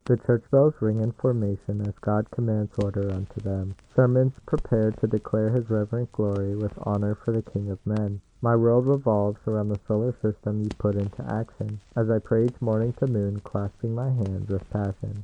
The church bells ring in formation as God commands order unto them. Sermons prepared to declare his reverent glory with honor for the King of men. My world revolves around the solar system you put into action, as I pray each morning to moon, clasping my hands with passion.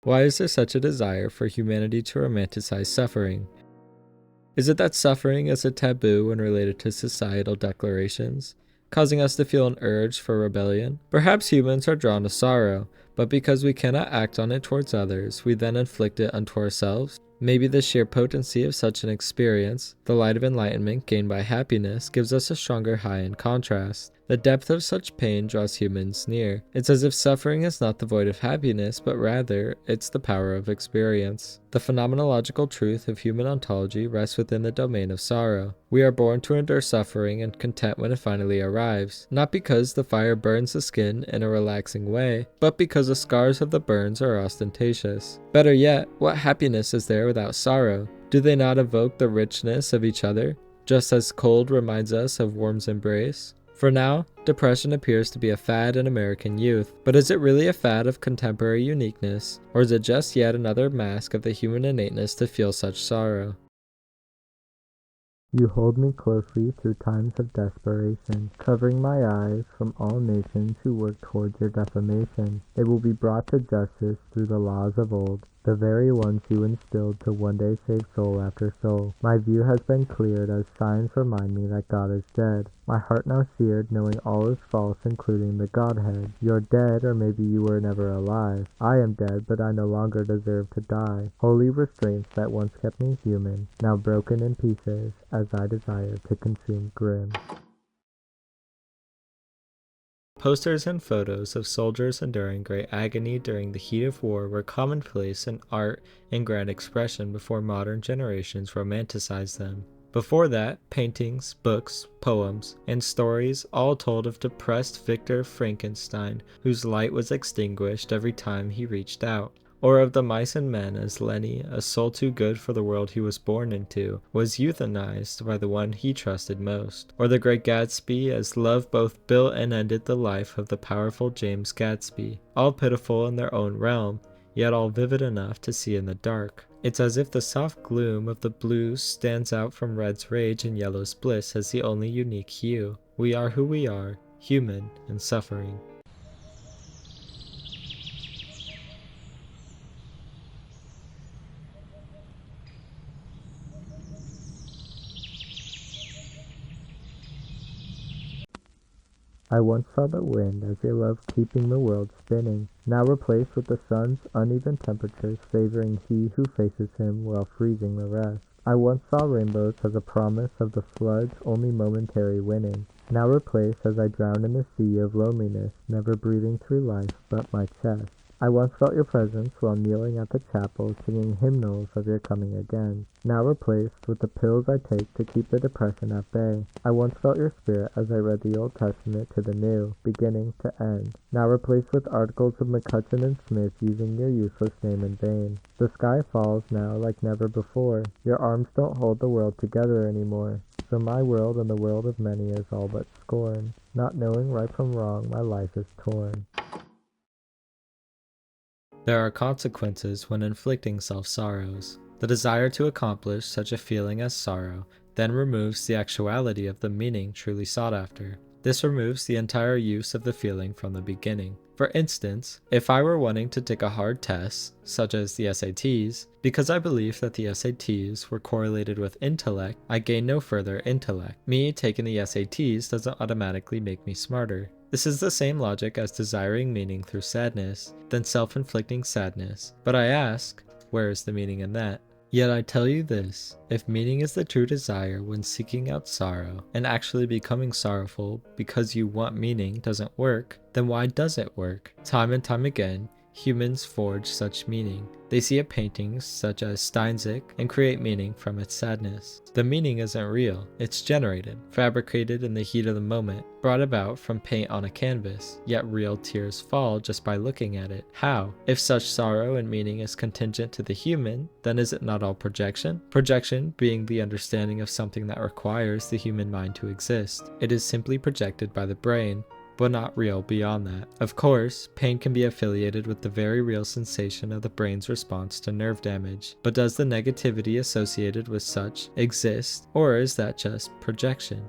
Why is there such a desire for humanity to romanticize suffering? Is it that suffering is a taboo when related to societal declarations, causing us to feel an urge for rebellion? Perhaps humans are drawn to sorrow, but because we cannot act on it towards others, we then inflict it unto ourselves? Maybe the sheer potency of such an experience, the light of enlightenment gained by happiness, gives us a stronger high in contrast. The depth of such pain draws humans near. It's as if suffering is not the void of happiness, but rather, it's the power of experience. The phenomenological truth of human ontology rests within the domain of sorrow. We are born to endure suffering and content when it finally arrives, not because the fire burns the skin in a relaxing way, but because the scars of the burns are ostentatious. Better yet, what happiness is there without sorrow? Do they not evoke the richness of each other, just as cold reminds us of warm's embrace? For now, depression appears to be a fad in American youth, but is it really a fad of contemporary uniqueness, or is it just yet another mask of the human innateness to feel such sorrow? You hold me closely through times of desperation, covering my eyes from all nations who work towards your defamation. They will be brought to justice through the laws of old, the very ones you instilled to one day save soul after soul. My view has been cleared as signs remind me that God is dead. My heart now seared, knowing all is false, including the Godhead. You're dead, or maybe you were never alive. I am dead, but I no longer deserve to die. Holy restraints that once kept me human, now broken in pieces, as I desire to consume grim. Posters and photos of soldiers enduring great agony during the heat of war were commonplace in art and grand expression before modern generations romanticized them. Before that, paintings, books, poems, and stories all told of depressed Victor Frankenstein whose light was extinguished every time he reached out. Or of the mice and men as Lenny, a soul too good for the world he was born into, was euthanized by the one he trusted most. Or the great Gatsby as love both built and ended the life of the powerful James Gatsby, all pitiful in their own realm, yet all vivid enough to see in the dark. It's as if the soft gloom of the blues stands out from red's rage and yellow's bliss as the only unique hue. We are who we are, human and suffering. I once saw the wind as your love keeping the world spinning, now replaced with the sun's uneven temperatures favoring he who faces him while freezing the rest. I once saw rainbows as a promise of the flood's only momentary winning, now replaced as I drown in the sea of loneliness, never breathing through life but my chest. I once felt your presence while kneeling at the chapel singing hymnals of your coming again, now replaced with the pills I take to keep the depression at bay. I once felt your spirit as I read the Old Testament to the New, beginning to end, now replaced with articles of McCutcheon and Smith using your useless name in vain. The sky falls now like never before. Your arms don't hold the world together anymore. So my world and the world of many is all but scorn. Not knowing right from wrong, my life is torn. There are consequences when inflicting self-sorrows. The desire to accomplish such a feeling as sorrow then removes the actuality of the meaning truly sought after. This removes the entire use of the feeling from the beginning. For instance, if I were wanting to take a hard test, such as the SATs, because I believed that the SATs were correlated with intellect, I gain no further intellect. Me taking the SATs doesn't automatically make me smarter. This is the same logic as desiring meaning through sadness, then self-inflicting sadness. But I ask, where is the meaning in that? Yet I tell you this, if meaning is the true desire when seeking out sorrow, and actually becoming sorrowful because you want meaning doesn't work, then why does it work? Time and time again, Humans forge such meaning. They see a painting such as Steinsick and create meaning from its sadness. The meaning isn't real, it's generated, fabricated in the heat of the moment, brought about from paint on a canvas, yet real tears fall just by looking at it. How? If such sorrow and meaning is contingent to the human, then is it not all projection? Projection being the understanding of something that requires the human mind to exist. It is simply projected by the brain, but not real beyond that. Of course, pain can be affiliated with the very real sensation of the brain's response to nerve damage, but does the negativity associated with such exist, or is that just projection?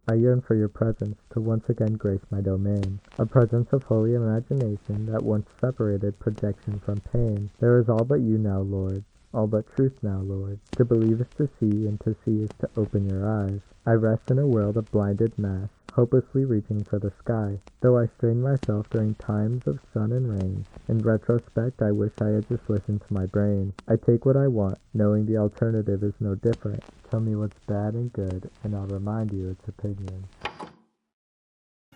I yearn for your presence to once again grace my domain, a presence of holy imagination that once separated projection from pain. There is all but you now, Lord, all but truth now, Lord. To believe is to see, and to see is to open your eyes. I rest in a world of blinded mass, hopelessly reaching for the sky. Though I strain myself during times of sun and rain, in retrospect I wish I had just listened to my brain. I take what I want, knowing the alternative is no different. Tell me what's bad and good, and I'll remind you its opinion.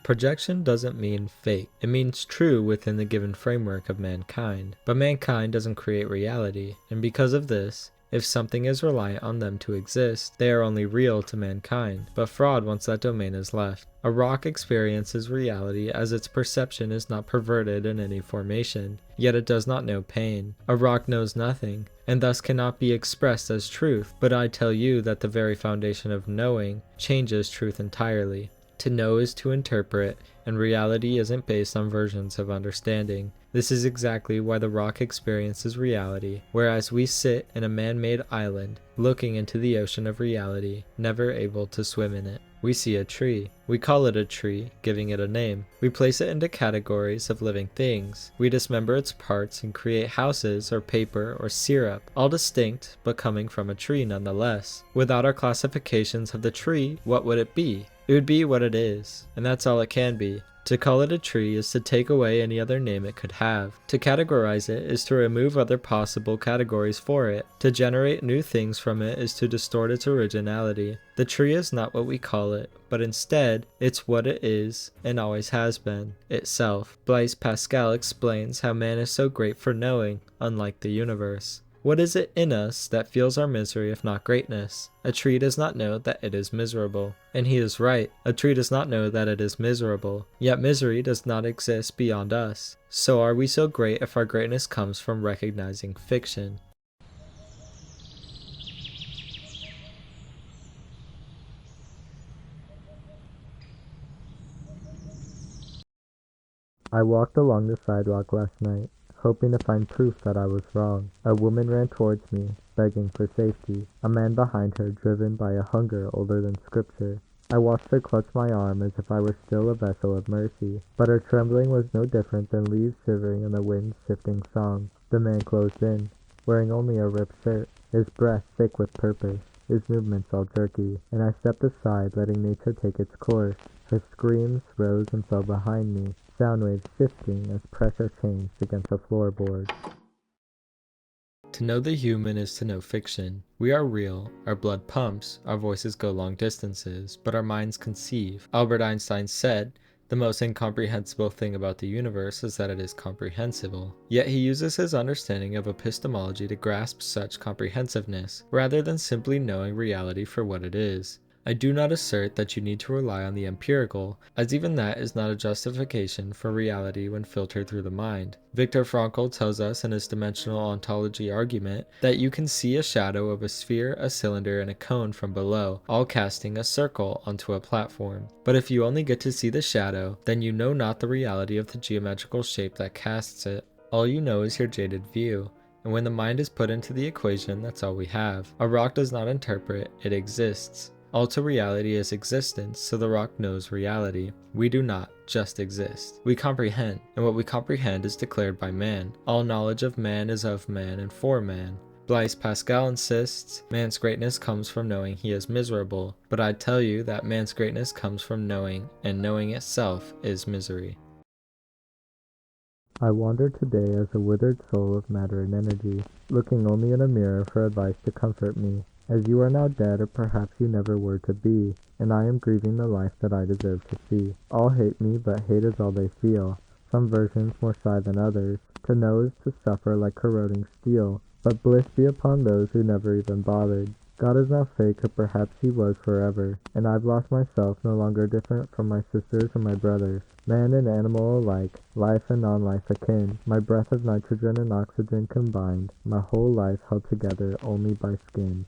Projection doesn't mean fake. It means true within the given framework of mankind. But mankind doesn't create reality, and because of this, if something is reliant on them to exist, they are only real to mankind, but fraud once that domain is left. A rock experiences reality as its perception is not perverted in any formation, yet it does not know pain. A rock knows nothing, and thus cannot be expressed as truth, but I tell you that the very foundation of knowing changes truth entirely. To know is to interpret, and reality isn't based on versions of understanding. This is exactly why the rock experiences reality, whereas we sit in a man-made island, looking into the ocean of reality, never able to swim in it. We see a tree. We call it a tree, giving it a name. We place it into categories of living things. We dismember its parts and create houses or paper or syrup, all distinct but coming from a tree nonetheless. Without our classifications of the tree, what would it be? It would be what it is, and that's all it can be. To call it a tree is to take away any other name it could have. To categorize it is to remove other possible categories for it. To generate new things from it is to distort its originality. The tree is not what we call it, but instead, it's what it is and always has been, itself. Blaise Pascal explains how man is so great for knowing, unlike the universe. What is it in us that feels our misery if not greatness? A tree does not know that it is miserable. And he is right. A tree does not know that it is miserable. Yet misery does not exist beyond us. So are we so great if our greatness comes from recognizing fiction? I walked along the sidewalk last night, hoping to find proof that I was wrong. A woman ran towards me, begging for safety. A man behind her, driven by a hunger older than scripture. I watched her clutch my arm as if I were still a vessel of mercy, but her trembling was no different than leaves shivering in the wind's shifting song. The man closed in, wearing only a ripped shirt, his breath thick with purpose, his movements all jerky, and I stepped aside, letting nature take its course. Her screams rose and fell behind me, sound waves shifting as pressure changed against the floorboard. To know the human is to know fiction. We are real, our blood pumps, our voices go long distances, but our minds conceive. Albert Einstein said, "The most incomprehensible thing about the universe is that it is comprehensible." Yet he uses his understanding of epistemology to grasp such comprehensiveness, rather than simply knowing reality for what it is. I do not assert that you need to rely on the empirical, as even that is not a justification for reality when filtered through the mind. Viktor Frankl tells us in his dimensional ontology argument that you can see a shadow of a sphere, a cylinder, and a cone from below, all casting a circle onto a platform. But if you only get to see the shadow, then you know not the reality of the geometrical shape that casts it. All you know is your jaded view. And when the mind is put into the equation, that's all we have. A rock does not interpret, it exists. All to reality is existence, so the rock knows reality. We do not just exist. We comprehend, and what we comprehend is declared by man. All knowledge of man is of man and for man. Blaise Pascal insists, man's greatness comes from knowing he is miserable, but I tell you that man's greatness comes from knowing, and knowing itself is misery. I wander today as a withered soul of matter and energy, looking only in a mirror for advice to comfort me, as you are now dead or perhaps you never were to be, and I am grieving the life that I deserve to see. All hate me, but hate is all they feel, some versions more sigh than others. To know is to suffer like corroding steel, but bliss be upon those who never even bothered. God is now fake, or perhaps he was forever, and I've lost myself, no longer different from my sisters or my brothers. Man and animal alike, life and non-life akin, my breath of nitrogen and oxygen combined, my whole life held together only by skin.